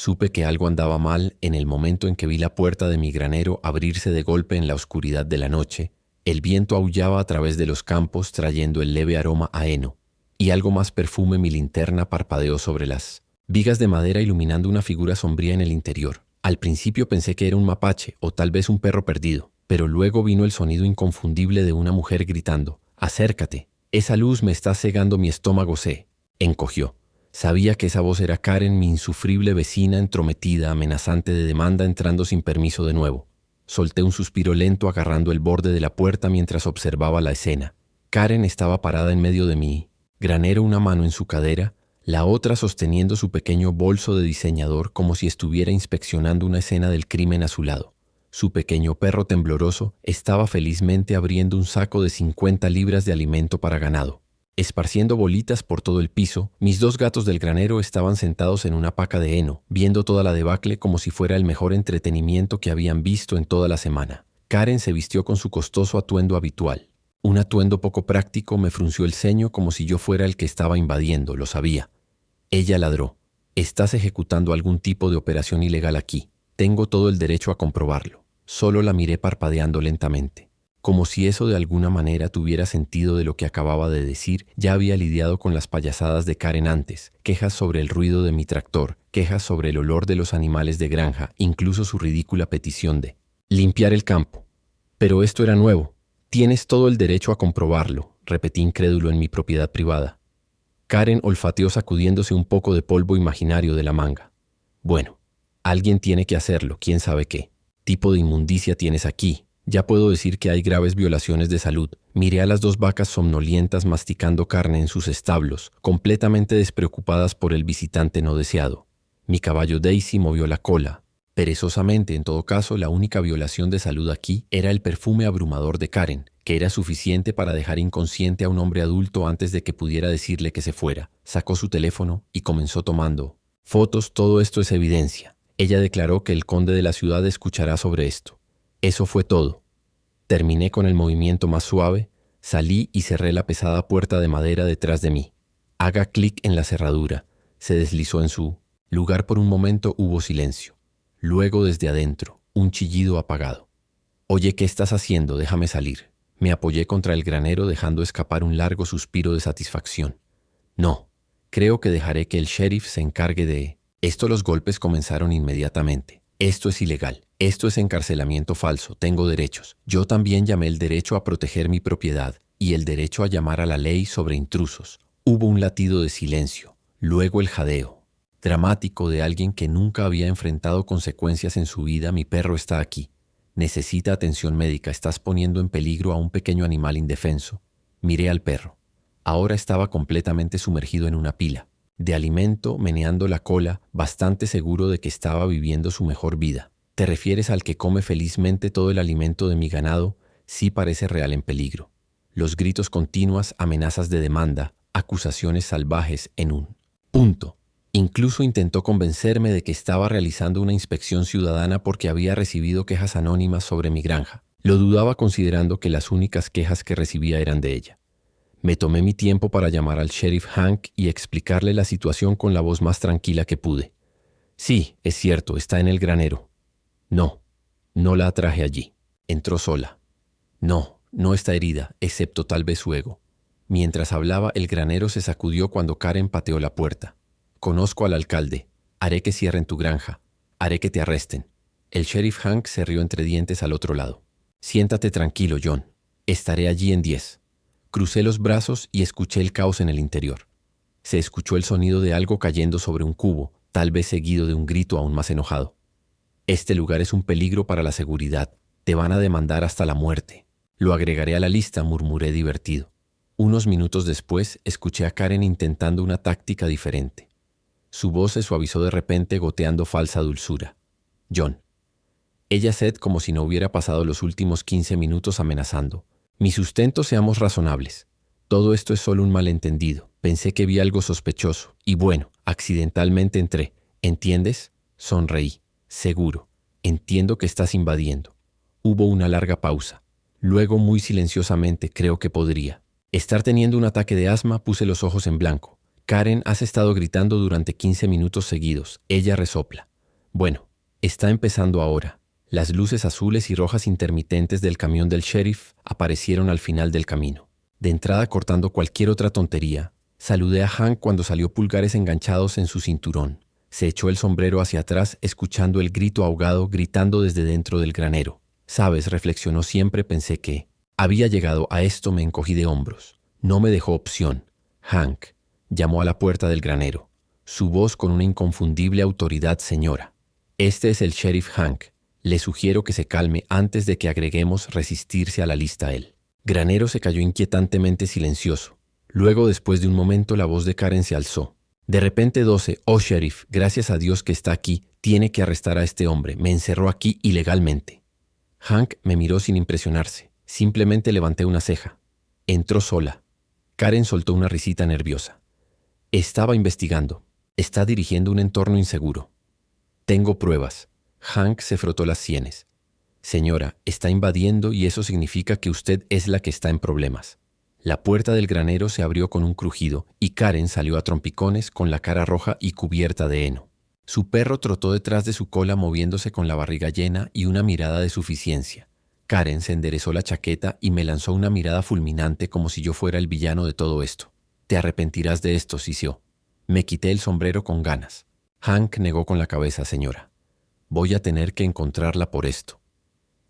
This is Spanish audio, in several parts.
Supe que algo andaba mal en el momento en que vi la puerta de mi granero abrirse de golpe en la oscuridad de la noche. El viento aullaba a través de los campos trayendo el leve aroma a heno, y algo más perfume. Mi linterna parpadeó sobre las vigas de madera iluminando una figura sombría en el interior. Al principio pensé que era un mapache o tal vez un perro perdido, pero luego vino el sonido inconfundible de una mujer gritando: «Acércate, esa luz me está cegando mi estómago». Se encogió. Sabía que esa voz era Karen, mi insufrible vecina entrometida, amenazante de demanda, entrando sin permiso de nuevo. Solté un suspiro lento agarrando el borde de la puerta mientras observaba la escena. Karen estaba parada en medio de mi granero, una mano en su cadera, la otra sosteniendo su pequeño bolso de diseñador como si estuviera inspeccionando una escena del crimen a su lado. Su pequeño perro tembloroso estaba felizmente abriendo un saco de 50 libras de alimento para ganado. Esparciendo bolitas por todo el piso, mis dos gatos del granero estaban sentados en una paca de heno, viendo toda la debacle como si fuera el mejor entretenimiento que habían visto en toda la semana. Karen se vistió con su costoso atuendo habitual. Un atuendo poco práctico. Me frunció el ceño como si yo fuera el que estaba invadiendo, lo sabía. Ella ladró: «Estás ejecutando algún tipo de operación ilegal aquí. Tengo todo el derecho a comprobarlo». Solo la miré parpadeando lentamente. Como si eso de alguna manera tuviera sentido de lo que acababa de decir. Ya había lidiado con las payasadas de Karen antes, quejas sobre el ruido de mi tractor, quejas sobre el olor de los animales de granja, incluso su ridícula petición de limpiar el campo. Pero esto era nuevo. «Tienes todo el derecho a comprobarlo», repetí incrédulo en mi propiedad privada. Karen olfateó sacudiéndose un poco de polvo imaginario de la manga. «Bueno, alguien tiene que hacerlo, quién sabe qué tipo de inmundicia tienes aquí. Ya puedo decir que hay graves violaciones de salud». Miré a las dos vacas somnolientas masticando carne en sus establos, completamente despreocupadas por el visitante no deseado. Mi caballo Daisy movió la cola. Perezosamente, en todo caso, la única violación de salud aquí era el perfume abrumador de Karen, que era suficiente para dejar inconsciente a un hombre adulto antes de que pudiera decirle que se fuera. Sacó su teléfono y comenzó tomando fotos. «Todo esto es evidencia». Ella declaró que el conde de la ciudad escuchará sobre esto. Eso fue todo. Terminé con el movimiento más suave, salí y cerré la pesada puerta de madera detrás de mí. Haga clic en la cerradura. Se deslizó en su lugar. Por un momento hubo silencio. Luego, desde adentro, un chillido apagado. «Oye, ¿qué estás haciendo? Déjame salir». Me apoyé contra el granero dejando escapar un largo suspiro de satisfacción. «No, creo que dejaré que el sheriff se encargue de esto». Los golpes comenzaron inmediatamente. «Esto es ilegal. Esto es encarcelamiento falso. Tengo derechos. Yo también llamé el derecho a proteger mi propiedad y el derecho a llamar a la ley sobre intrusos». Hubo un latido de silencio. Luego el jadeo dramático de alguien que nunca había enfrentado consecuencias en su vida. «Mi perro está aquí. Necesita atención médica. Estás poniendo en peligro a un pequeño animal indefenso». Miré al perro. Ahora estaba completamente sumergido en una pila de alimento, meneando la cola, bastante seguro de que estaba viviendo su mejor vida. «¿Te refieres al que come felizmente todo el alimento de mi ganado?» Sí, parece real en peligro. Los gritos continuas, amenazas de demanda, acusaciones salvajes en un punto. Incluso intentó convencerme de que estaba realizando una inspección ciudadana porque había recibido quejas anónimas sobre mi granja. Lo dudaba considerando que las únicas quejas que recibía eran de ella. Me tomé mi tiempo para llamar al sheriff Hank y explicarle la situación con la voz más tranquila que pude. «Sí, es cierto, está en el granero». «No, no la traje allí. Entró sola». «No, no está herida, excepto tal vez su ego». Mientras hablaba, el granero se sacudió cuando Karen pateó la puerta. «Conozco al alcalde. Haré que cierren tu granja. Haré que te arresten». El sheriff Hank se rió entre dientes al otro lado. «Siéntate tranquilo, John. Estaré allí en 10». Crucé los brazos y escuché el caos en el interior. Se escuchó el sonido de algo cayendo sobre un cubo, tal vez seguido de un grito aún más enojado. «Este lugar es un peligro para la seguridad. Te van a demandar hasta la muerte». «Lo agregaré a la lista», murmuré divertido. Unos minutos después, escuché a Karen intentando una táctica diferente. Su voz se suavizó de repente, goteando falsa dulzura. «John». Ella sed como si no hubiera pasado los últimos 15 minutos amenazando. «Mi sustento, seamos razonables. Todo esto es solo un malentendido. Pensé que vi algo sospechoso. Y bueno, accidentalmente entré. ¿Entiendes?». Sonreí. «Seguro. Entiendo que estás invadiendo». Hubo una larga pausa. Luego, muy silenciosamente, «Creo que podría estar teniendo un ataque de asma». Puse los ojos en blanco. «Karen, has estado gritando durante 15 minutos seguidos». Ella resopla. Bueno, está empezando ahora. Las luces azules y rojas intermitentes del camión del sheriff aparecieron al final del camino. De entrada, cortando cualquier otra tontería, saludé a Hank cuando salió, pulgares enganchados en su cinturón. Se echó el sombrero hacia atrás, escuchando el grito ahogado gritando desde dentro del granero. Sabes, reflexionó, siempre pensé que había llegado a esto. Me encogí de hombros. No me dejó opción. Hank llamó a la puerta del granero, su voz con una inconfundible autoridad. Señora, este es el sheriff Hank. Le sugiero que se calme antes de que agreguemos resistirse a la lista. El granero se cayó inquietantemente silencioso. Luego, después de un momento, la voz de Karen se alzó. De repente, 12. Oh, sheriff, gracias a Dios que está aquí. Tiene que arrestar a este hombre. Me encerró aquí ilegalmente. Hank me miró sin impresionarse. Simplemente levanté una ceja. Entró sola. Karen soltó una risita nerviosa. Estaba investigando. Está dirigiendo un entorno inseguro. Tengo pruebas. Hank se frotó las sienes. Señora, está invadiendo y eso significa que usted es la que está en problemas. La puerta del granero se abrió con un crujido y Karen salió a trompicones con la cara roja y cubierta de heno. Su perro trotó detrás de su cola, moviéndose con la barriga llena y una mirada de suficiencia. Karen se enderezó la chaqueta y me lanzó una mirada fulminante como si yo fuera el villano de todo esto. Te arrepentirás de esto, sisió. Me quité el sombrero con ganas. Hank negó con la cabeza. Señora, voy a tener que encontrarla por esto.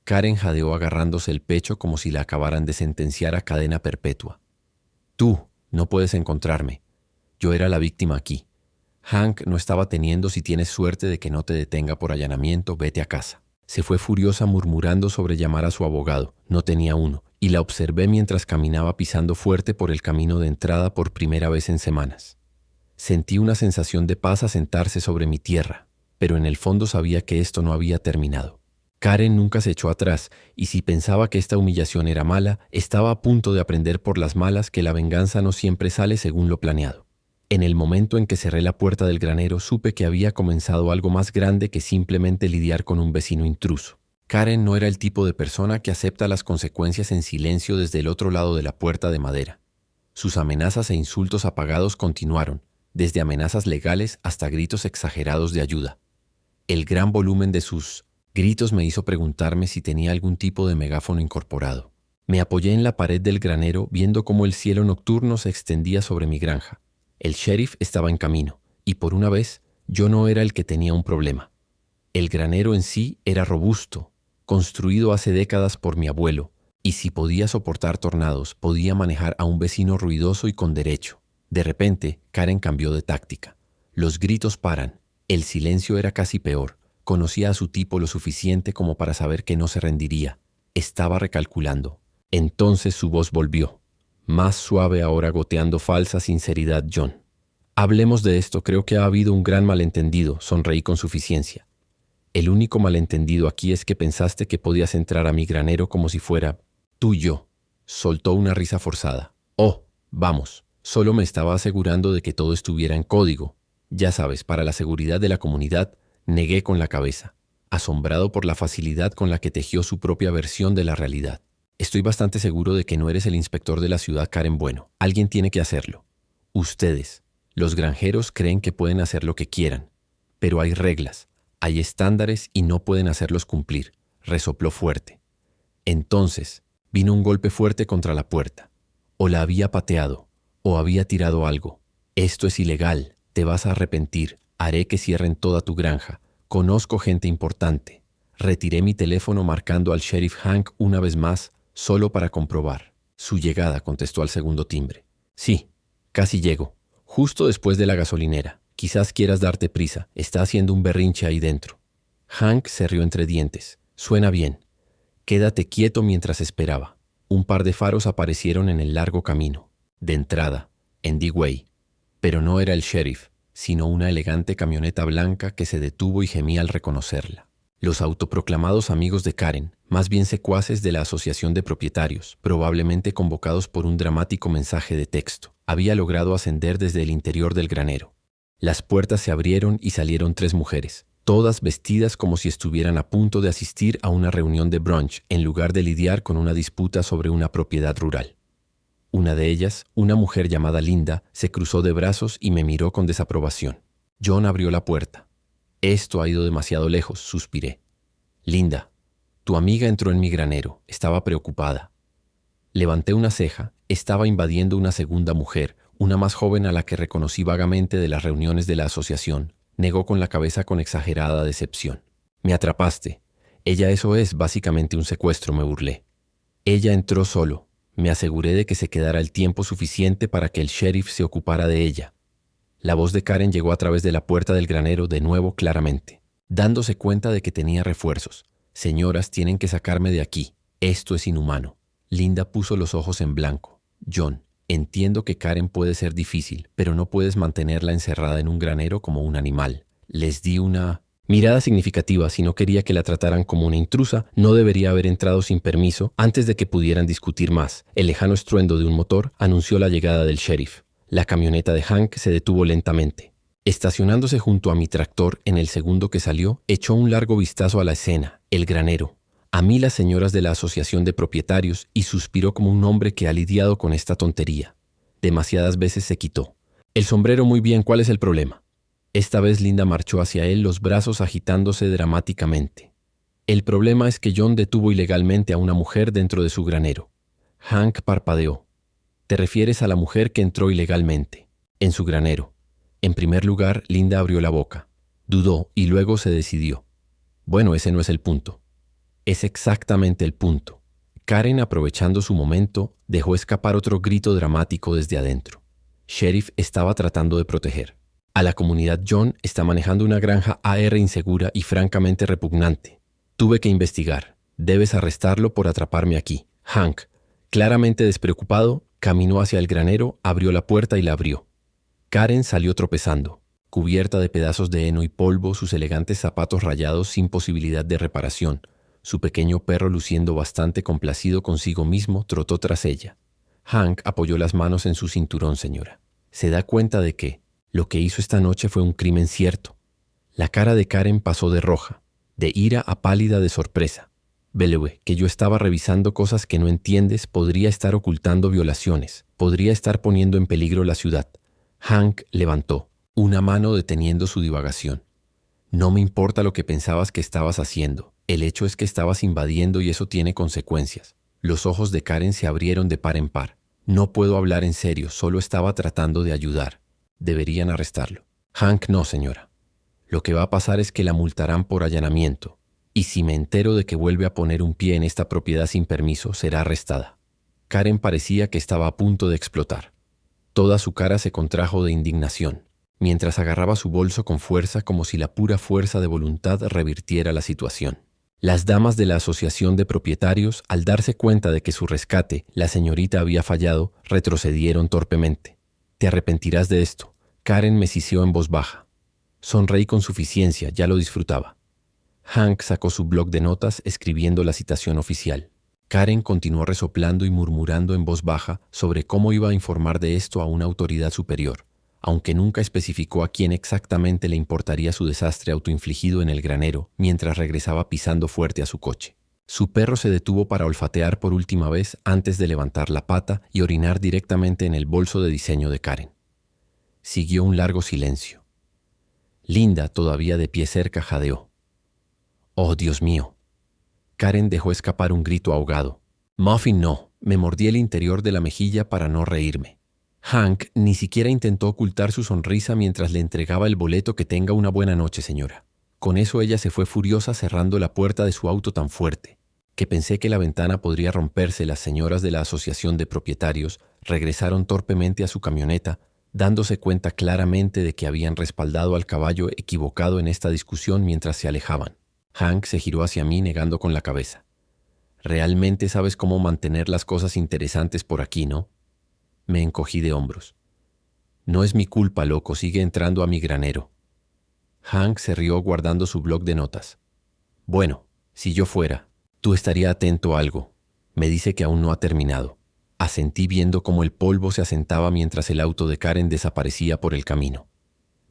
Karen jadeó agarrándose el pecho como si la acabaran de sentenciar a cadena perpetua. Tú no puedes encontrarme. Yo era la víctima aquí. Hank no estaba teniendo. Si tienes suerte de que no te detenga por allanamiento, vete a casa. Se fue furiosa, murmurando sobre llamar a su abogado. No tenía uno, y la observé mientras caminaba pisando fuerte por el camino de entrada por primera vez en semanas. Sentí una sensación de paz asentarse sobre mi tierra, pero en el fondo sabía que esto no había terminado. Karen nunca se echó atrás, y si pensaba que esta humillación era mala, estaba a punto de aprender por las malas que la venganza no siempre sale según lo planeado. En el momento en que cerré la puerta del granero, supe que había comenzado algo más grande que simplemente lidiar con un vecino intruso. Karen no era el tipo de persona que acepta las consecuencias en silencio desde el otro lado de la puerta de madera. Sus amenazas e insultos apagados continuaron, desde amenazas legales hasta gritos exagerados de ayuda. El gran volumen de sus gritos me hizo preguntarme si tenía algún tipo de megáfono incorporado. Me apoyé en la pared del granero, viendo cómo el cielo nocturno se extendía sobre mi granja. El sheriff estaba en camino, y por una vez yo no era el que tenía un problema. El granero en sí era robusto, construido hace décadas por mi abuelo, y si podía soportar tornados, podía manejar a un vecino ruidoso y con derecho. De repente, Karen cambió de táctica. Los gritos paran. El silencio era casi peor. Conocía a su tipo lo suficiente como para saber que no se rendiría. Estaba recalculando. Entonces su voz volvió, más suave ahora, goteando falsa sinceridad. John, hablemos de esto. Creo que ha habido un gran malentendido. Sonreí con suficiencia. El único malentendido aquí es que pensaste que podías entrar a mi granero como si fuera tuyo. Soltó una risa forzada. Oh, vamos, solo me estaba asegurando de que todo estuviera en código. Ya sabes, para la seguridad de la comunidad. Negué con la cabeza, asombrado por la facilidad con la que tejió su propia versión de la realidad. Estoy bastante seguro de que no eres el inspector de la ciudad, Karen. Bueno, alguien tiene que hacerlo. Ustedes, los granjeros, creen que pueden hacer lo que quieran, pero hay reglas, hay estándares y no pueden hacerlos cumplir. Resopló fuerte. Entonces, vino un golpe fuerte contra la puerta. O la había pateado, o había tirado algo. Esto es ilegal, te vas a arrepentir. Haré que cierren toda tu granja. Conozco gente importante. Retiré mi teléfono marcando al sheriff Hank una vez más, solo para comprobar. Su llegada, contestó al segundo timbre. Sí, casi llego. Justo después de la gasolinera. Quizás quieras darte prisa. Está haciendo un berrinche ahí dentro. Hank se rió entre dientes. Suena bien. Quédate quieto mientras esperaba. Un par de faros aparecieron en el largo camino. De entrada, en D-Way. Pero no era el sheriff, sino una elegante camioneta blanca que se detuvo y gemía al reconocerla. Los autoproclamados amigos de Karen, más bien secuaces de la asociación de propietarios, probablemente convocados por un dramático mensaje de texto, había logrado ascender desde el interior del granero. Las puertas se abrieron y salieron 3 mujeres, todas vestidas como si estuvieran a punto de asistir a una reunión de brunch en lugar de lidiar con una disputa sobre una propiedad rural. Una de ellas, una mujer llamada Linda, se cruzó de brazos y me miró con desaprobación. John abrió la puerta. Esto ha ido demasiado lejos, suspiré. Linda, tu amiga entró en mi granero. Estaba preocupada. Levanté una ceja. Estaba invadiendo una segunda mujer, una más joven a la que reconocí vagamente de las reuniones de la asociación. Negó con la cabeza con exagerada decepción. Me atrapaste. Eso es básicamente un secuestro, me burlé. Ella entró solo. Me aseguré de que se quedara el tiempo suficiente para que el sheriff se ocupara de ella. La voz de Karen llegó a través de la puerta del granero de nuevo claramente, dándose cuenta de que tenía refuerzos. Señoras, tienen que sacarme de aquí. Esto es inhumano. Linda puso los ojos en blanco. John, entiendo que Karen puede ser difícil, pero no puedes mantenerla encerrada en un granero como un animal. Les di una mirada significativa. Si no quería que la trataran como una intrusa, no debería haber entrado sin permiso antes de que pudieran discutir más. El lejano estruendo de un motor anunció la llegada del sheriff. La camioneta de Hank se detuvo lentamente. Estacionándose junto a mi tractor en el segundo que salió, echó un largo vistazo a la escena, el granero. A mí las señoras de la asociación de propietarios y suspiró como un hombre que ha lidiado con esta tontería. Demasiadas veces se quitó. El sombrero muy bien, ¿cuál es el problema? Esta vez Linda marchó hacia él, los brazos agitándose dramáticamente. El problema es que John detuvo ilegalmente a una mujer dentro de su granero. Hank parpadeó. ¿Te refieres a la mujer que entró ilegalmente en su granero? En primer lugar, Linda abrió la boca. Dudó y luego se decidió. Bueno, ese no es el punto. Es exactamente el punto. Karen, aprovechando su momento, dejó escapar otro grito dramático desde adentro. Sheriff estaba tratando de proteger a la comunidad. John está manejando una granja AR insegura y francamente repugnante. Tuve que investigar. Debes arrestarlo por atraparme aquí. Hank, claramente despreocupado, caminó hacia el granero, abrió la puerta y la abrió. Karen salió tropezando, cubierta de pedazos de heno y polvo, sus elegantes zapatos rayados sin posibilidad de reparación. Su pequeño perro, luciendo bastante complacido consigo mismo, trotó tras ella. Hank apoyó las manos en su cinturón. Señora, ¿se da cuenta de que lo que hizo esta noche fue un crimen cierto? La cara de Karen pasó de roja, de ira a pálida de sorpresa. Belewe, que yo estaba revisando cosas que no entiendes, podría estar ocultando violaciones, podría estar poniendo en peligro la ciudad. Hank levantó, una mano deteniendo su divagación. No me importa lo que pensabas que estabas haciendo. El hecho es que estabas invadiendo y eso tiene consecuencias. Los ojos de Karen se abrieron de par en par. No puedo hablar en serio, solo estaba tratando de ayudar. Deberían arrestarlo. Hank, no, señora. Lo que va a pasar es que la multarán por allanamiento. Y si me entero de que vuelve a poner un pie en esta propiedad sin permiso, será arrestada. Karen parecía que estaba a punto de explotar. Toda su cara se contrajo de indignación, mientras agarraba su bolso con fuerza como si la pura fuerza de voluntad revirtiera la situación. Las damas de la asociación de propietarios, al darse cuenta de que su rescate, la señorita, había fallado, retrocedieron torpemente. «Te arrepentirás de esto», Karen me siseó en voz baja. Sonreí con suficiencia, ya lo disfrutaba. Hank sacó su bloc de notas escribiendo la citación oficial. Karen continuó resoplando y murmurando en voz baja sobre cómo iba a informar de esto a una autoridad superior, aunque nunca especificó a quién exactamente le importaría su desastre autoinfligido en el granero mientras regresaba pisando fuerte a su coche. Su perro se detuvo para olfatear por última vez antes de levantar la pata y orinar directamente en el bolso de diseño de Karen. Siguió un largo silencio. Linda, todavía de pie cerca, jadeó. «Oh, Dios mío». Karen dejó escapar un grito ahogado. «Muffin, no». Me mordí el interior de la mejilla para no reírme. Hank ni siquiera intentó ocultar su sonrisa mientras le entregaba el boleto. «Que tenga una buena noche, señora». Con eso ella se fue furiosa, cerrando la puerta de su auto tan fuerte que pensé que la ventana podría romperse. Las señoras de la asociación de propietarios regresaron torpemente a su camioneta, dándose cuenta claramente de que habían respaldado al caballo equivocado en esta discusión mientras se alejaban. Hank se giró hacia mí negando con la cabeza. «Realmente sabes cómo mantener las cosas interesantes por aquí, ¿no?» Me encogí de hombros. «No es mi culpa, loco, sigue entrando a mi granero». Hank se rió guardando su bloc de notas. «Bueno, si yo fuera, tú estaría atento a algo. Me dice que aún no ha terminado». Asentí viendo cómo el polvo se asentaba mientras el auto de Karen desaparecía por el camino.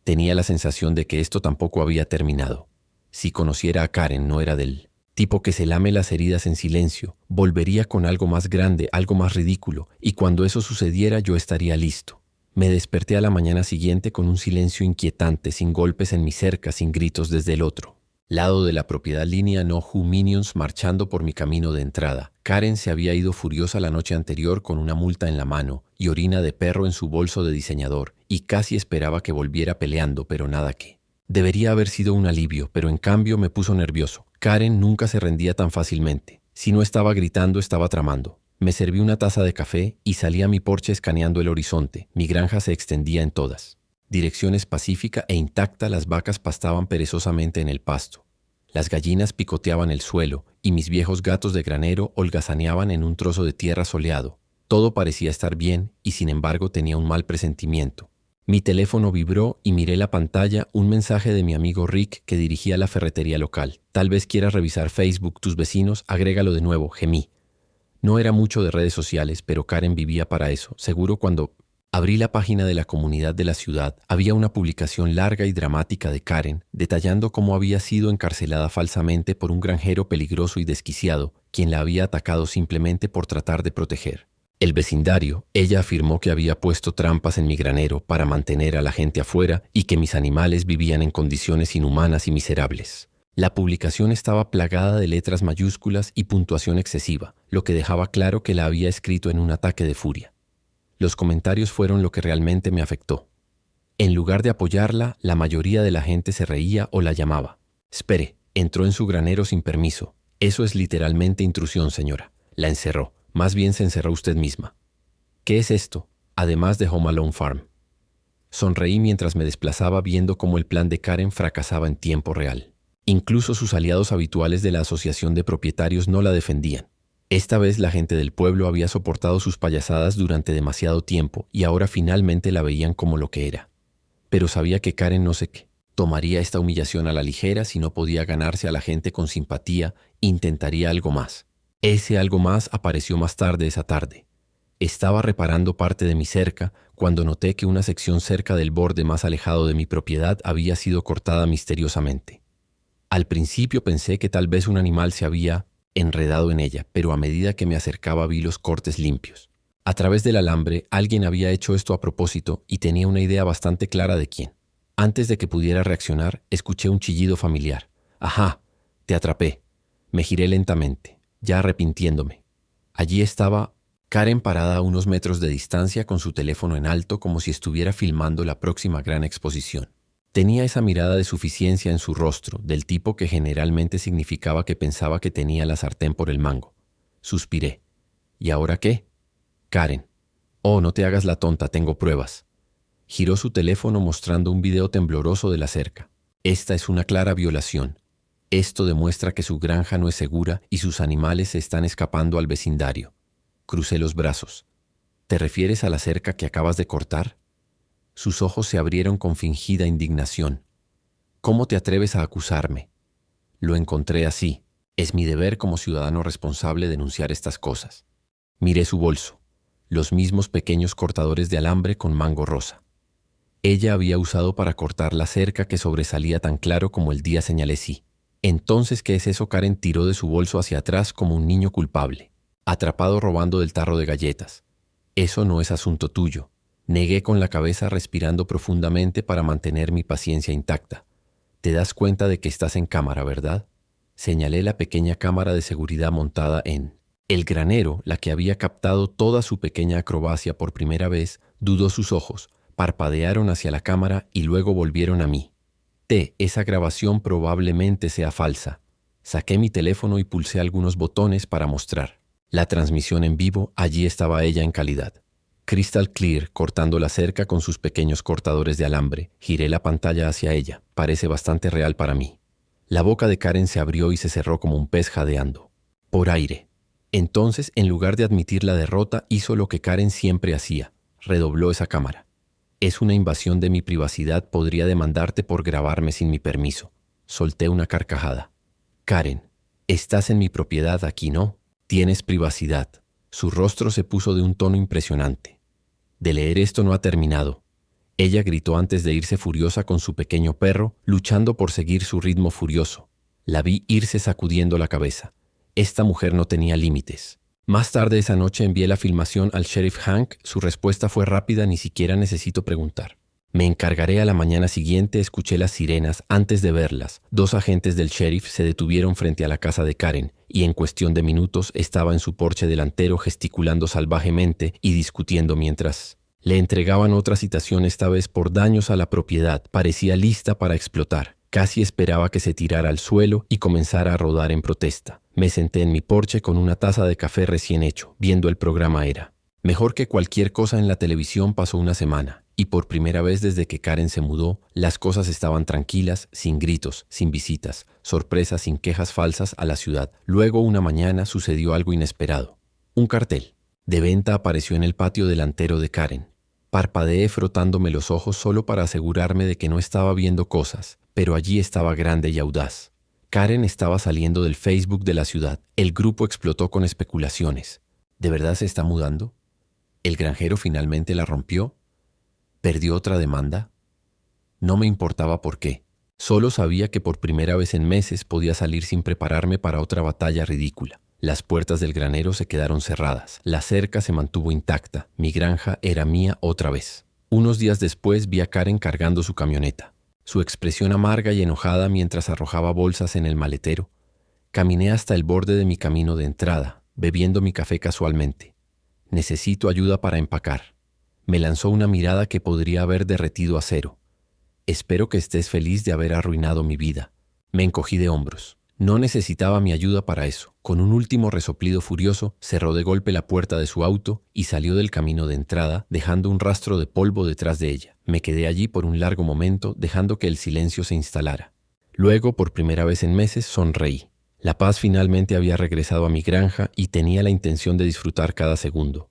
Tenía la sensación de que esto tampoco había terminado. Si conociera a Karen, no era del tipo que se lame las heridas en silencio. Volvería con algo más grande, algo más ridículo, y cuando eso sucediera yo estaría listo. Me desperté a la mañana siguiente con un silencio inquietante, sin golpes en mi cerca, sin gritos desde el otro lado de la propiedad línea No Who Minions marchando por mi camino de entrada. Karen se había ido furiosa la noche anterior con una multa en la mano y orina de perro en su bolso de diseñador, y casi esperaba que volviera peleando, pero nada que. Debería haber sido un alivio, pero en cambio me puso nervioso. Karen nunca se rendía tan fácilmente. Si no estaba gritando, estaba tramando. Me serví una taza de café y salí a mi porche escaneando el horizonte. Mi granja se extendía en todas direcciones pacífica e intacta. Las vacas pastaban perezosamente en el pasto. Las gallinas picoteaban el suelo y mis viejos gatos de granero holgazaneaban en un trozo de tierra soleado. Todo parecía estar bien y sin embargo tenía un mal presentimiento. Mi teléfono vibró y miré la pantalla, un mensaje de mi amigo Rick que dirigía la ferretería local. Tal vez quieras revisar Facebook, tus vecinos, agrégalo de nuevo, gemí. No era mucho de redes sociales, pero Karen vivía para eso. Seguro cuando abrí la página de la comunidad de la ciudad, había una publicación larga y dramática de Karen, detallando cómo había sido encarcelada falsamente por un granjero peligroso y desquiciado, quien la había atacado simplemente por tratar de proteger el vecindario. Ella afirmó que había puesto trampas en mi granero para mantener a la gente afuera y que mis animales vivían en condiciones inhumanas y miserables. La publicación estaba plagada de letras mayúsculas y puntuación excesiva, lo que dejaba claro que la había escrito en un ataque de furia. Los comentarios fueron lo que realmente me afectó. En lugar de apoyarla, la mayoría de la gente se reía o la llamaba. Espere, entró en su granero sin permiso. Eso es literalmente intrusión, señora. La encerró. Más bien se encerró usted misma. ¿Qué es esto? Además de Home Alone Farm. Sonreí mientras me desplazaba viendo cómo el plan de Karen fracasaba en tiempo real. Incluso sus aliados habituales de la asociación de propietarios no la defendían. Esta vez la gente del pueblo había soportado sus payasadas durante demasiado tiempo y ahora finalmente la veían como lo que era. Pero sabía que Karen no sé qué. Tomaría esta humillación a la ligera. Si no podía ganarse a la gente con simpatía, intentaría algo más. Ese algo más apareció más tarde esa tarde. Estaba reparando parte de mi cerca cuando noté que una sección cerca del borde más alejado de mi propiedad había sido cortada misteriosamente. Al principio pensé que tal vez un animal se había enredado en ella, pero a medida que me acercaba vi los cortes limpios. A través del alambre, alguien había hecho esto a propósito y tenía una idea bastante clara de quién. Antes de que pudiera reaccionar, escuché un chillido familiar. ¡Ajá! Te atrapé. Me giré lentamente, ya arrepintiéndome. Allí estaba Karen parada a unos metros de distancia con su teléfono en alto como si estuviera filmando la próxima gran exposición. Tenía esa mirada de suficiencia en su rostro, del tipo que generalmente significaba que pensaba que tenía la sartén por el mango. Suspiré. ¿Y ahora qué? Karen. Oh, no te hagas la tonta, tengo pruebas. Giró su teléfono mostrando un video tembloroso de la cerca. Esta es una clara violación. Esto demuestra que su granja no es segura y sus animales se están escapando al vecindario. Crucé los brazos. ¿Te refieres a la cerca que acabas de cortar? Sus ojos se abrieron con fingida indignación. ¿Cómo te atreves a acusarme? Lo encontré así. Es mi deber como ciudadano responsable denunciar estas cosas. Miré su bolso. Los mismos pequeños cortadores de alambre con mango rosa. Ella había usado para cortar la cerca que sobresalía tan claro como el día señalecí. Entonces, ¿qué es eso? Karen tiró de su bolso hacia atrás como un niño culpable, atrapado robando del tarro de galletas. Eso no es asunto tuyo. Negué con la cabeza, respirando profundamente para mantener mi paciencia intacta. Te das cuenta de que estás en cámara, ¿verdad? Señalé la pequeña cámara de seguridad montada en el granero, la que había captado toda su pequeña acrobacia por primera vez. Dudó sus ojos, parpadearon hacia la cámara y luego volvieron a mí. Esa grabación probablemente sea falsa. Saqué mi teléfono y pulsé algunos botones para mostrar la transmisión en vivo. Allí estaba ella en calidad crystal clear, cortando la cerca con sus pequeños cortadores de alambre. Giré la pantalla hacia ella. Parece bastante real para mí. La boca de Karen se abrió y se cerró como un pez jadeando por aire. Entonces, en lugar de admitir la derrota, hizo lo que Karen siempre hacía. Redobló esa cámara. Es una invasión de mi privacidad. Podría demandarte por grabarme sin mi permiso. Solté una carcajada. Karen, estás en mi propiedad aquí, ¿no? Tienes privacidad. Su rostro se puso de un tono impresionante. De leer esto no ha terminado. Ella gritó antes de irse furiosa con su pequeño perro, luchando por seguir su ritmo furioso. La vi irse sacudiendo la cabeza. Esta mujer no tenía límites. Más tarde esa noche envié la filmación al sheriff Hank. Su respuesta fue rápida, ni siquiera necesito preguntar. Me encargaré. A la mañana siguiente escuché las sirenas. Antes de verlas, 2 agentes del sheriff se detuvieron frente a la casa de Karen y en cuestión de minutos estaba en su porche delantero gesticulando salvajemente y discutiendo mientras le entregaban otra citación, esta vez por daños a la propiedad. Parecía lista para explotar. Casi esperaba que se tirara al suelo y comenzara a rodar en protesta. Me senté en mi porche con una taza de café recién hecho, viendo el programa. Era mejor que cualquier cosa en la televisión. Pasó una semana, y por primera vez desde que Karen se mudó, las cosas estaban tranquilas, sin gritos, sin visitas, sorpresas, sin quejas falsas a la ciudad. Luego, una mañana, sucedió algo inesperado. Un cartel de venta apareció en el patio delantero de Karen. Parpadeé frotándome los ojos solo para asegurarme de que no estaba viendo cosas, pero allí estaba grande y audaz. Karen estaba saliendo del Facebook de la ciudad. El grupo explotó con especulaciones. ¿De verdad se está mudando? ¿El granjero finalmente la rompió? ¿Perdió otra demanda? No me importaba por qué. Solo sabía que por primera vez en meses podía salir sin prepararme para otra batalla ridícula. Las puertas del granero se quedaron cerradas. La cerca se mantuvo intacta. Mi granja era mía otra vez. Unos días después vi a Karen cargando su camioneta. Su expresión amarga y enojada mientras arrojaba bolsas en el maletero. Caminé hasta el borde de mi camino de entrada, bebiendo mi café casualmente. Necesito ayuda para empacar. Me lanzó una mirada que podría haber derretido acero. Espero que estés feliz de haber arruinado mi vida. Me encogí de hombros. No necesitaba mi ayuda para eso. Con un último resoplido furioso, cerró de golpe la puerta de su auto y salió del camino de entrada, dejando un rastro de polvo detrás de ella. Me quedé allí por un largo momento, dejando que el silencio se instalara. Luego, por primera vez en meses, sonreí. La paz finalmente había regresado a mi granja y tenía la intención de disfrutar cada segundo.